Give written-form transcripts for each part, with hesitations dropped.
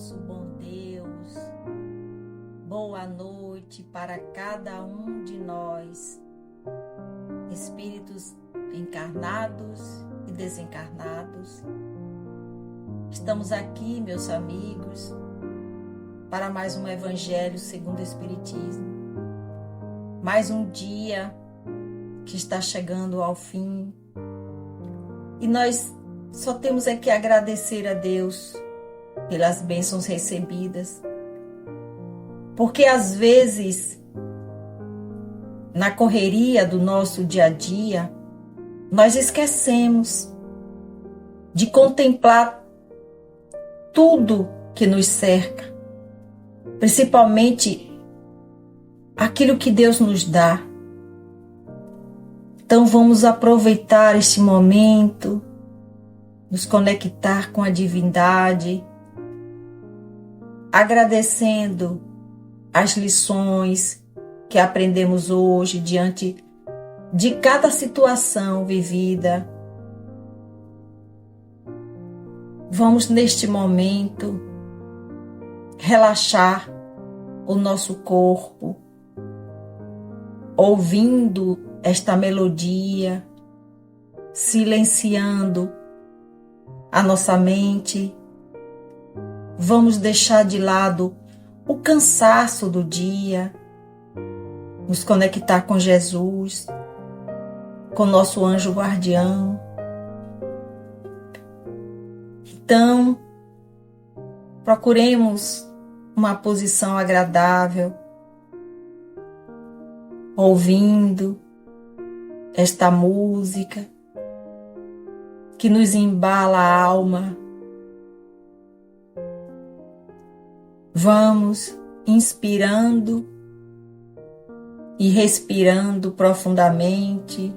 nosso bom Deus, boa noite para cada um de nós, espíritos encarnados e desencarnados. Estamos aqui, meus amigos, para mais um Evangelho segundo o Espiritismo. Mais um dia que está chegando ao fim. E nós só temos que agradecer a Deus pelas bênçãos recebidas. Porque às vezes, na correria do nosso dia a dia, nós esquecemos de contemplar tudo que nos cerca, principalmente aquilo que Deus nos dá. Então vamos aproveitar este momento, nos conectar com a divindade, agradecendo as lições que aprendemos hoje diante de cada situação vivida. Vamos neste momento relaxar o nosso corpo, ouvindo esta melodia, silenciando a nossa mente. Vamos deixar de lado o cansaço do dia, nos conectar com Jesus, com nosso anjo guardião. Então, procuremos uma posição agradável, ouvindo esta música que nos embala a alma. Vamos inspirando e respirando profundamente,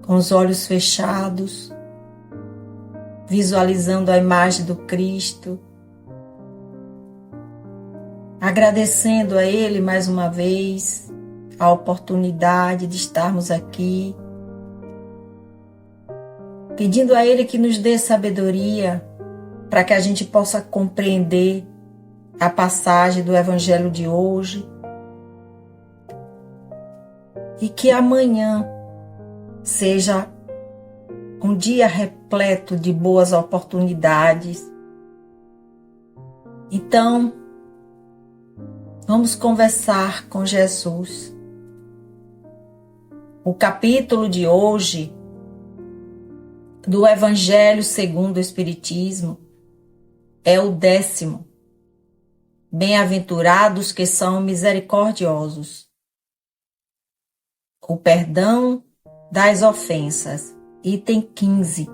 com os olhos fechados, visualizando a imagem do Cristo, agradecendo a Ele mais uma vez a oportunidade de estarmos aqui, pedindo a Ele que nos dê sabedoria para que a gente possa compreender a passagem do Evangelho de hoje e que amanhã seja um dia repleto de boas oportunidades. Então, vamos conversar com Jesus. O capítulo de hoje do Evangelho segundo o Espiritismo é o 10º. Bem-aventurados que são misericordiosos. O perdão das ofensas. Item 15.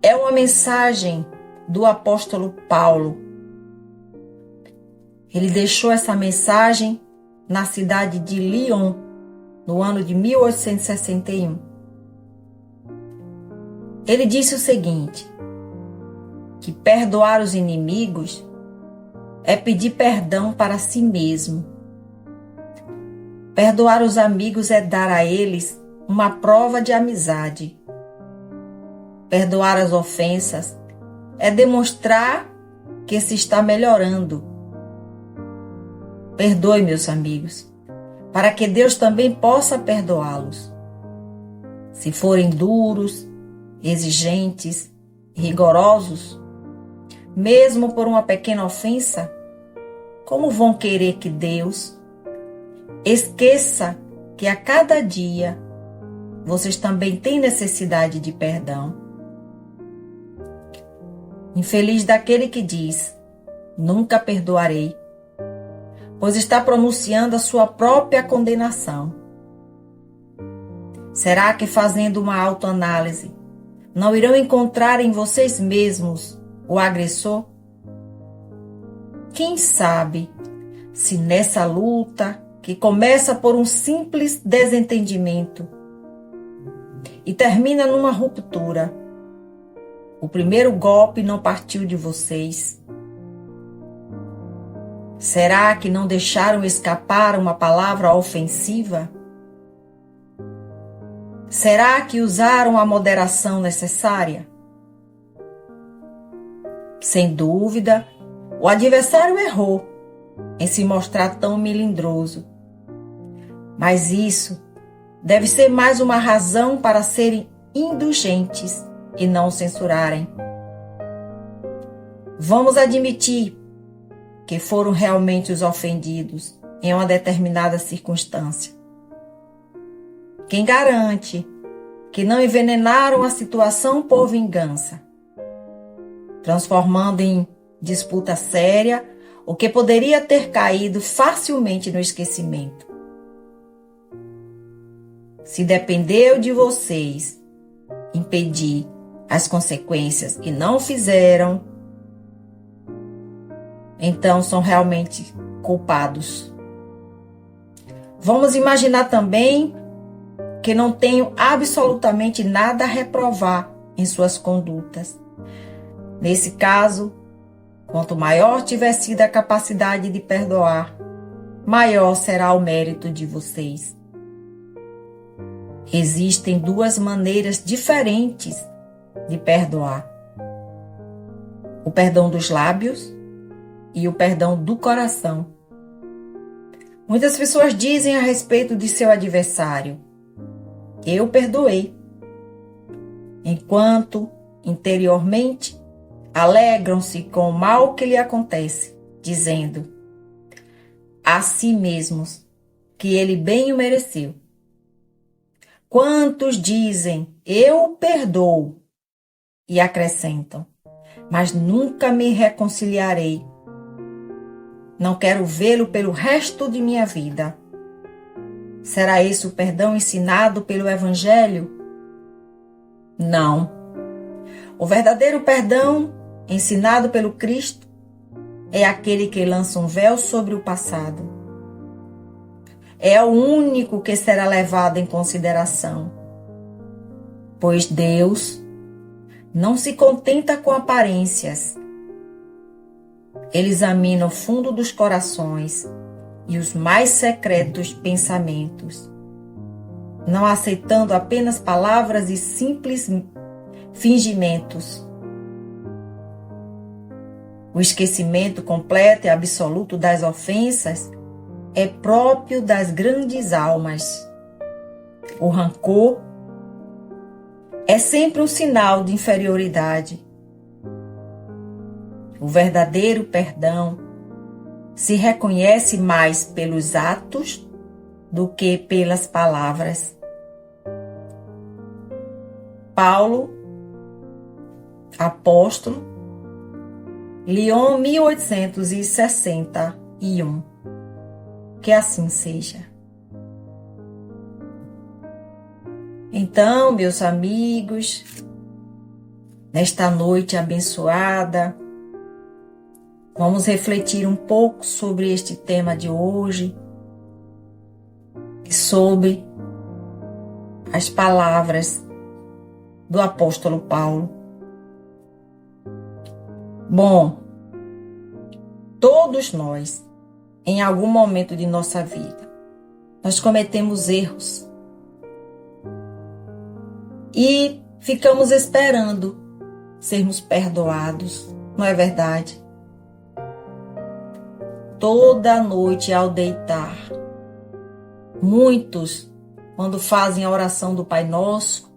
É uma mensagem do apóstolo Paulo. Ele deixou essa mensagem na cidade de Lyon, no ano de 1861. Ele disse o seguinte, que perdoar os inimigos é pedir perdão para si mesmo. Perdoar os amigos é dar a eles uma prova de amizade. Perdoar as ofensas é demonstrar que se está melhorando. Perdoe, meus amigos, para que Deus também possa perdoá-los. Se forem duros, exigentes, rigorosos, mesmo por uma pequena ofensa, como vão querer que Deus esqueça que a cada dia vocês também têm necessidade de perdão? Infeliz daquele que diz, nunca perdoarei, pois está pronunciando a sua própria condenação. Será que fazendo uma autoanálise não irão encontrar em vocês mesmos o agressor? Quem sabe se nessa luta que começa por um simples desentendimento e termina numa ruptura, o primeiro golpe não partiu de vocês? Será que não deixaram escapar uma palavra ofensiva? Será que usaram a moderação necessária? Sem dúvida, o adversário errou em se mostrar tão melindroso. Mas isso deve ser mais uma razão para serem indulgentes e não censurarem. Vamos admitir que foram realmente os ofendidos em uma determinada circunstância. Quem garante que não envenenaram a situação por vingança, transformando em disputa séria o que poderia ter caído facilmente no esquecimento? Se dependeu de vocês impedir as consequências e não fizeram, então são realmente culpados. Vamos imaginar também que não tenho absolutamente nada a reprovar em suas condutas. Nesse caso, quanto maior tiver sido a capacidade de perdoar, maior será o mérito de vocês. Existem duas maneiras diferentes de perdoar: o perdão dos lábios e o perdão do coração. Muitas pessoas dizem a respeito de seu adversário: eu perdoei, enquanto interiormente alegram-se com o mal que lhe acontece, dizendo a si mesmos que ele bem o mereceu. Quantos dizem eu perdoo e acrescentam, mas nunca me reconciliarei. Não quero vê-lo pelo resto de minha vida. Será esse o perdão ensinado pelo Evangelho? Não. O verdadeiro perdão ensinado pelo Cristo é aquele que lança um véu sobre o passado. É o único que será levado em consideração, pois Deus não se contenta com aparências. Ele examina o fundo dos corações e os mais secretos pensamentos, não aceitando apenas palavras e simples fingimentos. O esquecimento completo e absoluto das ofensas é próprio das grandes almas. O rancor é sempre um sinal de inferioridade. O verdadeiro perdão se reconhece mais pelos atos do que pelas palavras. Paulo, apóstolo, Lyon, 1861. Que assim seja. Então, meus amigos, nesta noite abençoada, vamos refletir um pouco sobre este tema de hoje, sobre as palavras do apóstolo Paulo. Bom, todos nós, em algum momento de nossa vida, nós cometemos erros e ficamos esperando sermos perdoados, não é verdade? Toda noite ao deitar, muitos, quando fazem a oração do Pai Nosso,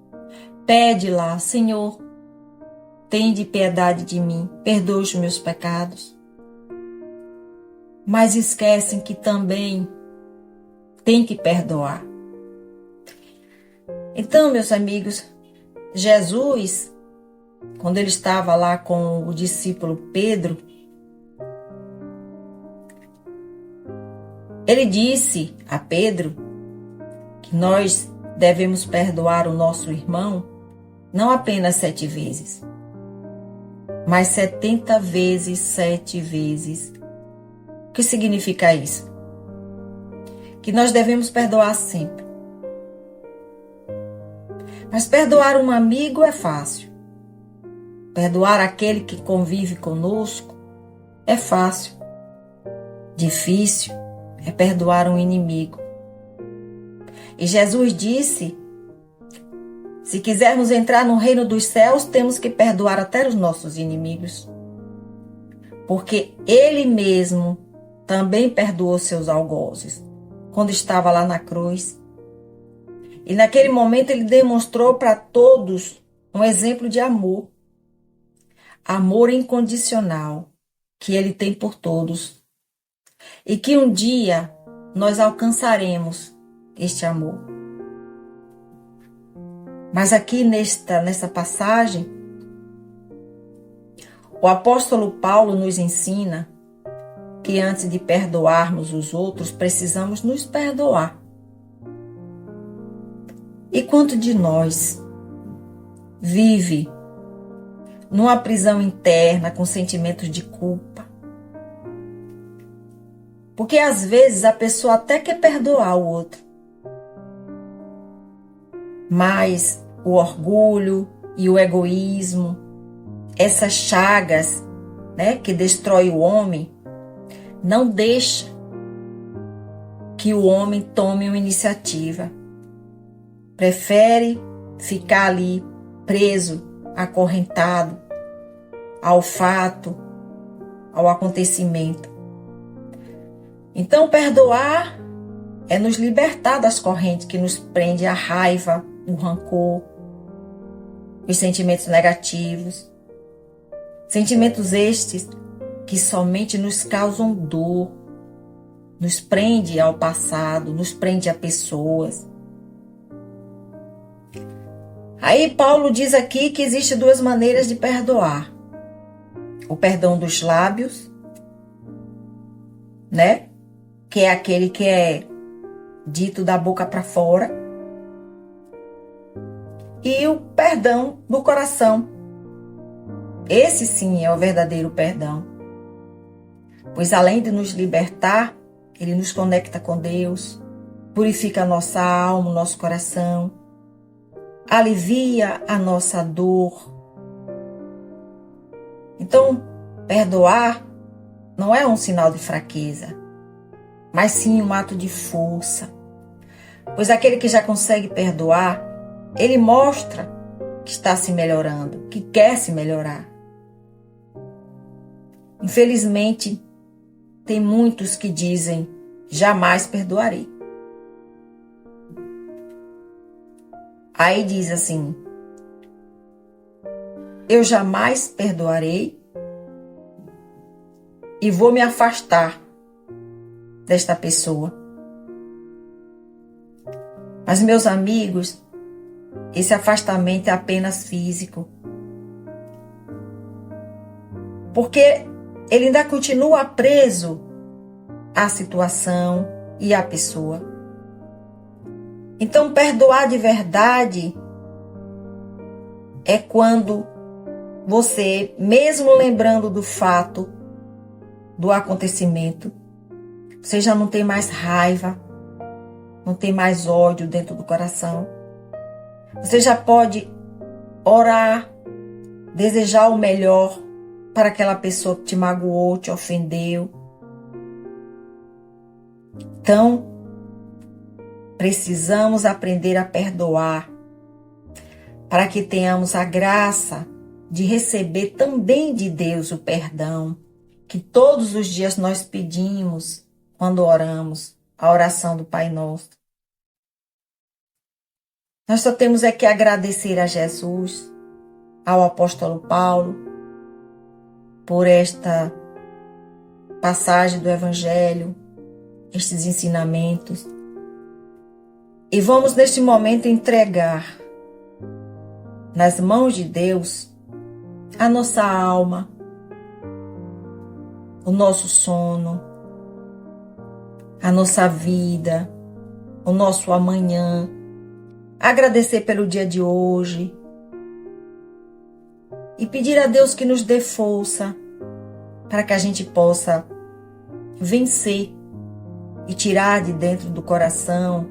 pede lá: Senhor, tende piedade de mim, perdoa os meus pecados. Mas esquecem que também tem que perdoar. Então, meus amigos, Jesus, quando ele estava lá com o discípulo Pedro, ele disse a Pedro que nós devemos perdoar o nosso irmão não apenas 7 vezes, mas 70 vezes 7 vezes. O que significa isso? Que nós devemos perdoar sempre. Mas perdoar um amigo é fácil. Perdoar aquele que convive conosco é fácil. Difícil é perdoar um inimigo. E Jesus disse: se quisermos entrar no reino dos céus, temos que perdoar até os nossos inimigos. porque ele mesmo também perdoou seus algozes quando estava lá na cruz. E naquele momento ele demonstrou para todos um exemplo de amor. Amor incondicional que ele tem por todos. E que um dia nós alcançaremos este amor. Mas aqui nessa passagem, o apóstolo Paulo nos ensina que antes de perdoarmos os outros, precisamos nos perdoar. E quanto de nós vive numa prisão interna com sentimentos de culpa? Porque às vezes a pessoa até quer perdoar o outro, mas o orgulho e o egoísmo, essas chagas, que destrói o homem, não deixa que o homem tome uma iniciativa. Prefere ficar ali preso, acorrentado ao fato, ao acontecimento. Então, perdoar é nos libertar das correntes que nos prende a raiva, o rancor, os sentimentos negativos. Sentimentos estes que somente nos causam dor, nos prende ao passado, nos prende a pessoas. Aí Paulo diz aqui que existem duas maneiras de perdoar. O perdão dos lábios, que é aquele que é dito da boca para fora. E o perdão do coração. Esse sim é o verdadeiro perdão. Pois além de nos libertar, ele nos conecta com Deus, purifica a nossa alma, o nosso coração, alivia a nossa dor. Então, perdoar não é um sinal de fraqueza, mas sim um ato de força. Pois aquele que já consegue perdoar, ele mostra que está se melhorando, que quer se melhorar. Infelizmente, tem muitos que dizem, jamais perdoarei. Aí diz assim, eu jamais perdoarei e vou me afastar desta pessoa. Mas, meus amigos, esse afastamento é apenas físico. Porque ele ainda continua preso à situação e à pessoa. Então, perdoar de verdade é quando você, mesmo lembrando do fato, do acontecimento, você já não tem mais raiva, não tem mais ódio dentro do coração. Você já pode orar, desejar o melhor para aquela pessoa que te magoou, te ofendeu. Então, precisamos aprender a perdoar para que tenhamos a graça de receber também de Deus o perdão que todos os dias nós pedimos quando oramos a oração do Pai Nosso. Nós só temos que agradecer a Jesus, ao apóstolo Paulo, por esta passagem do Evangelho, estes ensinamentos. E vamos neste momento entregar nas mãos de Deus a nossa alma, o nosso sono, a nossa vida, o nosso amanhã. Agradecer pelo dia de hoje e pedir a Deus que nos dê força para que a gente possa vencer e tirar de dentro do coração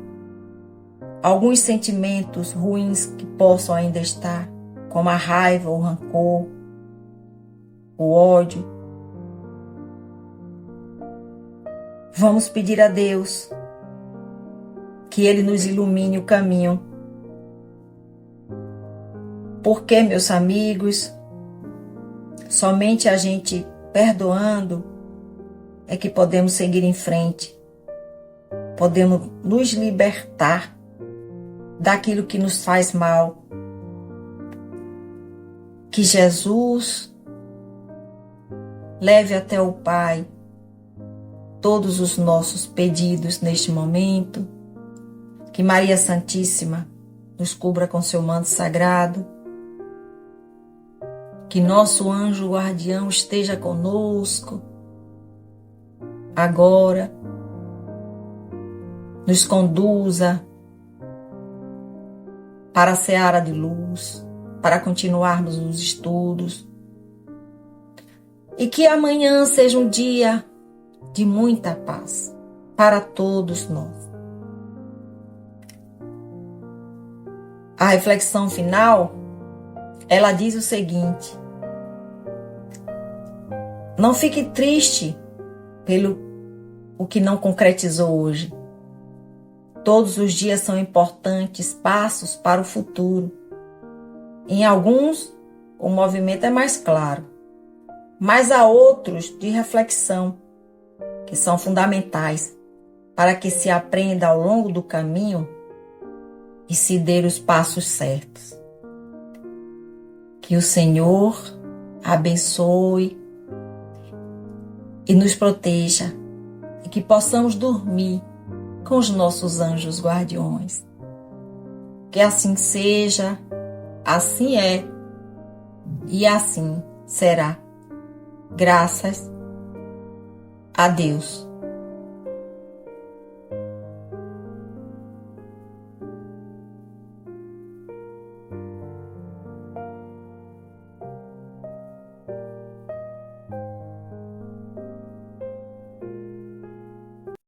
alguns sentimentos ruins que possam ainda estar, como a raiva, o rancor, o ódio. Vamos pedir a Deus que Ele nos ilumine o caminho. Porque, meus amigos, somente a gente perdoando, é que podemos seguir em frente. Podemos nos libertar daquilo que nos faz mal. Que Jesus leve até o Pai todos os nossos pedidos neste momento. Que Maria Santíssima nos cubra com seu manto sagrado. Que nosso anjo guardião esteja conosco agora. Nos conduza para a seara de luz, para continuarmos os estudos. E que amanhã seja um dia de muita paz para todos nós. A reflexão final, ela diz o seguinte: não fique triste pelo o que não concretizou hoje. Todos os dias são importantes passos para o futuro. Em alguns, o movimento é mais claro, mas há outros de reflexão, que são fundamentais para que se aprenda ao longo do caminho e se dê os passos certos. Que o Senhor abençoe e nos proteja e que possamos dormir com os nossos anjos guardiões. Que assim seja, assim é e assim será. Graças a Deus.